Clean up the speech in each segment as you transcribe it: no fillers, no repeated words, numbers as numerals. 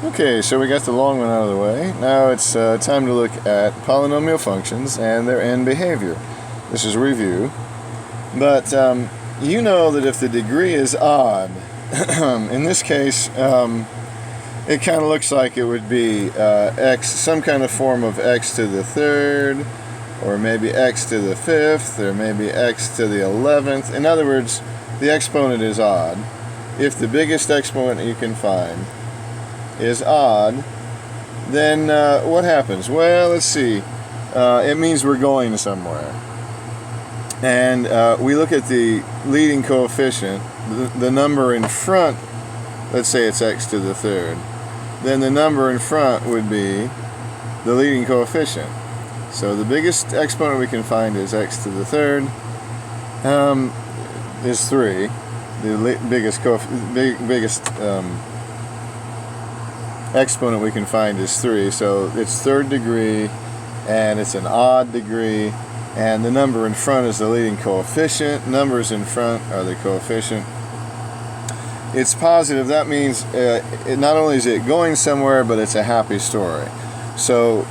Okay, so we got the long one out of the way. Now it's time to look at polynomial functions and their end behavior. This is a review. But you know that if the degree is odd, in this case, it kind of looks like it would be x, some kind of form of x to the third, or maybe x to the fifth, or maybe x to the 11th. In other words, the exponent is odd. If the biggest exponent you can find is odd, then what happens? Well, let's see. It means we're going somewhere. And we look at the leading coefficient, the number in front, let's say it's x to the third. Then the number in front would be the leading coefficient. So the biggest exponent we can find is x to the third, is 3. The biggest exponent we can find is 3, so it's third degree and it's an odd degree, and the number in front is the leading coefficient. Numbers in front are the coefficient. It's positive. That means not only is it going somewhere, but it's a happy story. So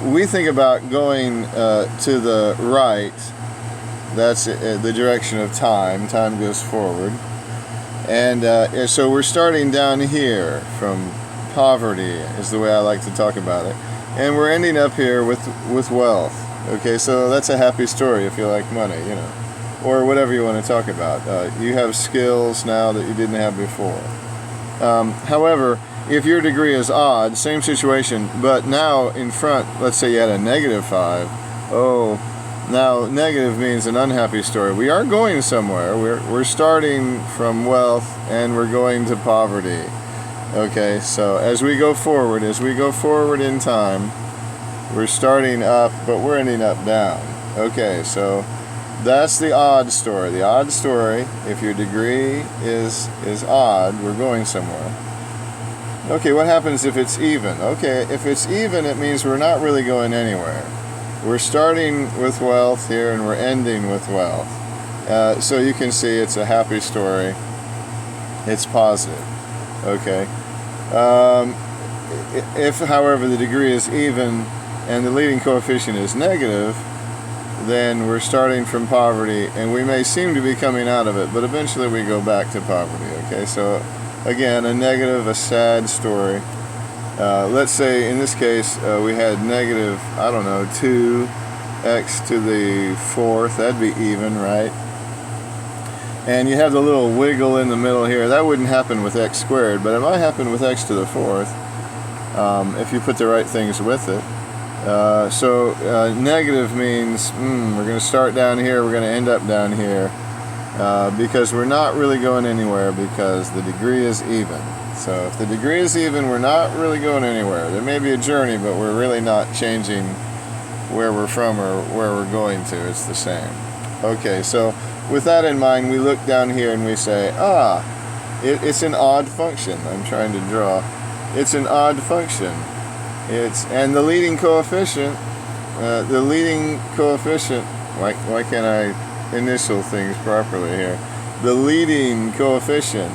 we think about going to the right. That's the direction of time. Time goes forward, and so we're starting down here from poverty is the way I like to talk about it, and we're ending up here with wealth. Okay, so that's a happy story if you like money, you know, or whatever you want to talk about. You have skills now that you didn't have before. However, if your degree is odd, same situation, but now in front, let's say you had a -5. Oh, now negative means an unhappy story. We are going somewhere. We're starting from wealth and we're going to poverty. Okay, so as we go forward in time, we're starting up, but we're ending up down. Okay, so that's the odd story. The odd story, if your degree is odd, we're going somewhere. Okay, what happens if it's even? Okay, if it's even, it means we're not really going anywhere. We're starting with wealth here and we're ending with wealth. So you can see it's a happy story. It's positive. Okay. If, however, the degree is even and the leading coefficient is negative, then we're starting from poverty and we may seem to be coming out of it, but eventually we go back to poverty. Okay, so again, a negative, a sad story. Let's say in this case we had negative, I don't know, 2x to the fourth. That'd be even, right? And you have the little wiggle in the middle here. That wouldn't happen with x squared, but it might happen with x to the fourth if you put the right things with it. So negative means we're going to start down here, we're going to end up down here, because we're not really going anywhere because the degree is even. So if the degree is even, we're not really going anywhere. There may be a journey, but we're really not changing where we're from or where we're going to. It's the same. Okay, so with that in mind, we look down here and we say, it's an odd function. I'm trying to draw. It's an odd function. And the leading coefficient, why can't I initial things properly here? The leading coefficient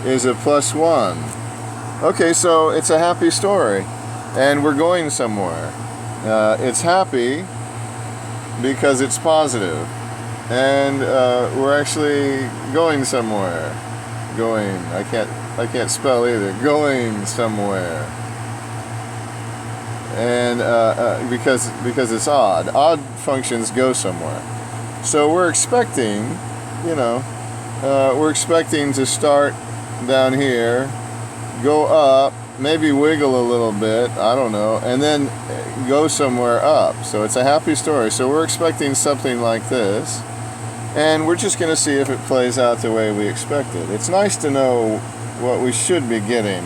is a +1. Okay, so it's a happy story, and we're going somewhere. It's happy because it's positive, and we're actually going somewhere. Going, I can't spell either. Going somewhere. And because it's odd. Odd functions go somewhere. So we're expecting, we're expecting to start down here, go up, maybe wiggle a little bit, I don't know, and then go somewhere up. So it's a happy story. So we're expecting something like this, and we're just going to see if it plays out the way we expected. It's nice to know what we should be getting.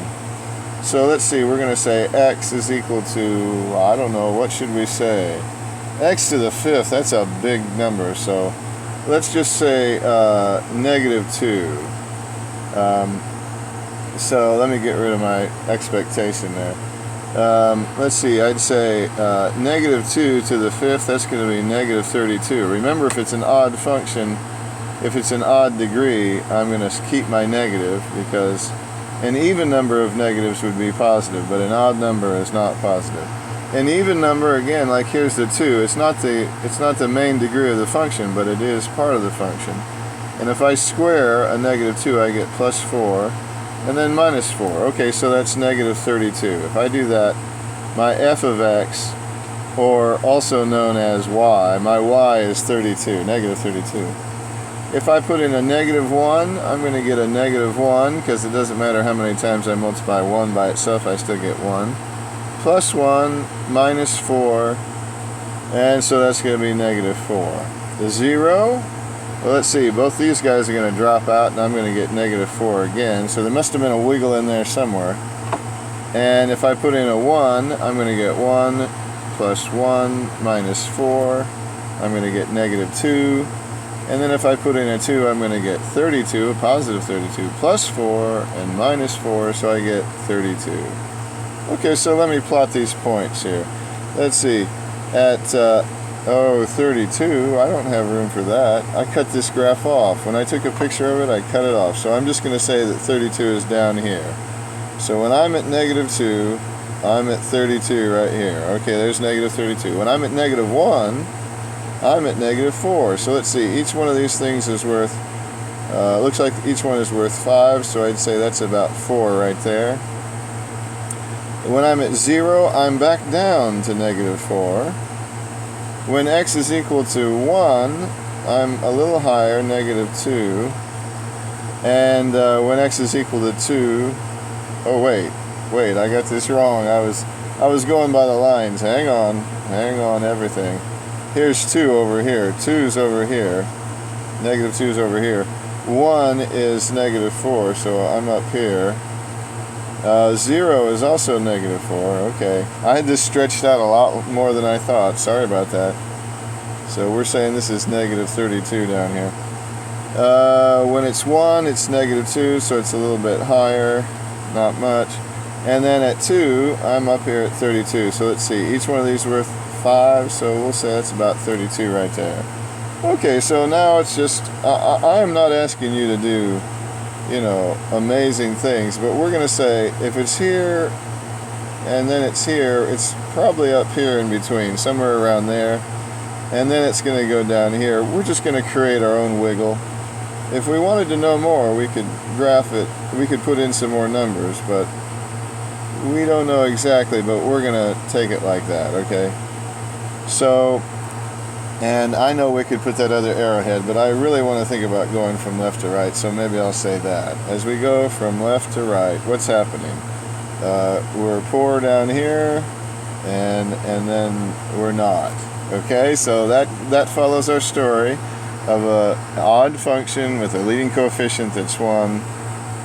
So let's see, we're going to say x is equal to, I don't know, what should we say? X to the fifth, that's a big number, so let's just say -2. So let me get rid of my expectation there. Let's see, I'd say -2 to the fifth, that's going to be -32. Remember, if it's an odd function, if it's an odd degree, I'm going to keep my negative because An even number of negatives would be positive, but an odd number is not positive. An even number, again, like here's the 2, it's not the main degree of the function, but it is part of the function. And if I square a negative 2, I get plus 4, and then minus 4. Okay, so that's negative 32. If I do that, my f of x, or also known as y, my y is 32, negative 32. If I put in a negative 1, I'm going to get a negative 1, because it doesn't matter how many times I multiply 1 by itself, I still get 1. Plus 1, minus 4, and so that's going to be negative 4. The 0, well, let's see, both these guys are going to drop out, and I'm going to get negative 4 again, so there must have been a wiggle in there somewhere. And if I put in a 1, I'm going to get 1 plus 1 minus 4, I'm going to get negative 2. And then if I put in a 2, I'm going to get 32, a positive 32, plus 4 and minus 4, so I get 32. Okay, so let me plot these points here. Let's see, at 32, I don't have room for that. I cut this graph off. When I took a picture of it, I cut it off. So I'm just going to say that 32 is down here. So when I'm at negative 2, I'm at 32 right here. Okay, there's negative 32. When I'm at negative 1, I'm at negative 4. So let's see, each one of these things is worth, looks like each one is worth 5, so I'd say that's about 4 right there. When I'm at 0, I'm back down to negative 4. When x is equal to 1, I'm a little higher, negative 2. And when x is equal to 2, oh wait, I got this wrong. I was going by the lines. Hang on, everything. Here's 2 over here. 2's over here. Negative 2's over here. 1 is negative 4, so I'm up here. 0 is also negative 4. Okay. I had this stretched out a lot more than I thought. Sorry about that. So we're saying this is negative 32 down here. When it's 1, it's negative 2, so it's a little bit higher. Not much. And then at 2, I'm up here at 32. So let's see. Each one of these worth 5, so we'll say that's about 32 right there. Okay, so now it's just, I am not asking you to do, amazing things, but we're going to say if it's here and then it's here, it's probably up here in between, somewhere around there, and then it's going to go down here. We're just going to create our own wiggle. If we wanted to know more, we could graph it, we could put in some more numbers, but we don't know exactly, but we're going to take it like that, okay? So, and I know we could put that other arrowhead, but I really want to think about going from left to right, so maybe I'll say that. As we go from left to right, what's happening? We're poor down here, and then we're not. Okay, so that follows our story of an odd function with a leading coefficient that's 1.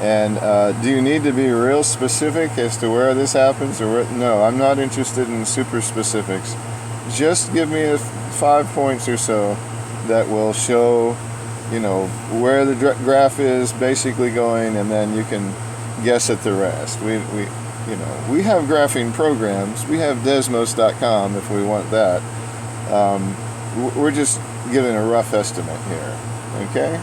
And do you need to be real specific as to where this happens? No, I'm not interested in super specifics. Just give me 5 points or so that will show, where the graph is basically going, and then you can guess at the rest. We have graphing programs. We have Desmos.com if we want that. We're just giving a rough estimate here. Okay.